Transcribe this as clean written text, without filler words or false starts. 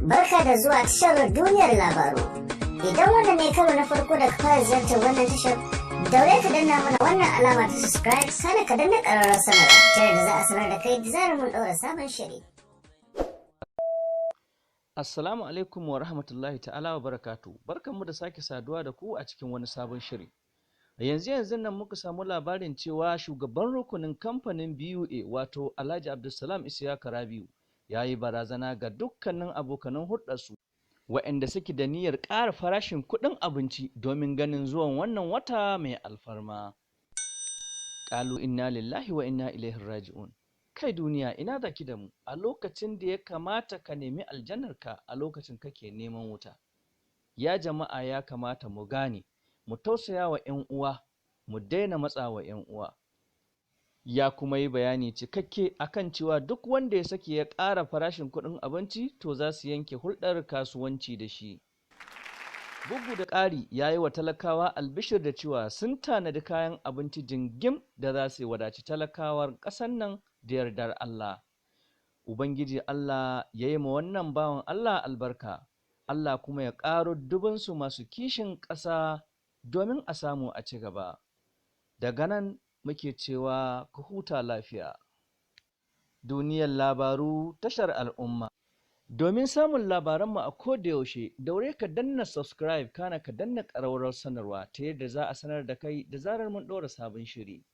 Barka da zuwa tashar Duniyar Labaru. Idan wannan ne karo na farko da ka fara ziyartar wannan tashar, daure ka danna mana wannan alama ta subscribe, kana ka danna ƙararrawar sanarwa ta yadda za a sanar da kai da zarar mun ɗaura sabon shiri. Assalamu alaikum wa rahmatullahi ta'ala wa barakatu. Barkanmu da sake saduwa da ku a cikin wani sabon shiri. A yanzu nan muka samu labarin cewa shugaban rukunin kamfanin BUA wato Alhaji Abdulsalam Isiyaka Rabiu ya yi barazana ga dukkanin abokanan hulɗarsu waɗanda suke da niyyar ƙara farashin kuɗin abinci domin ganin zuwan wannan wata mai alfarma. Ƙalu inna lillahi wa inna ilaihi raji'un. Kai duniya, ina zaki da mu a lokacin da ya kamata ka nemi aljannarka, a lokacin kake neman wuta. Ya jama'a, ya kamata mu gane, mu tausaya wa 'yan uwa, mu daina matsa wa 'yan uwa. Ya kuma yi bayani cikakke akan cewa duk wanda ya sake ya ƙara farashin kuɗin abinci to za su yanke hulɗar kasuwanci da shi. Bugu da ƙari, ya yi wa talakawa albishir da cewa sun tanadi kayan abinci jingim da za su wadaci talakawar ƙasar nan da yardar Allah. Ubangiji Allah ya yi ma wannan bawan Allah albarka, Allah kuma ya ƙaro dubinsu masu kishin ƙasa domin a samu a ci gaba. Daga nan muke cewa ku huta lafiya. Duniyar Labaru, tashar al'umma. Domin samun labaranmu a kodayaushe, daure ka danna subscribe, kana ka danna ƙararrawar sanarwa ta yadda za a sanar da kai da zarar mun ɗora sabon shiri.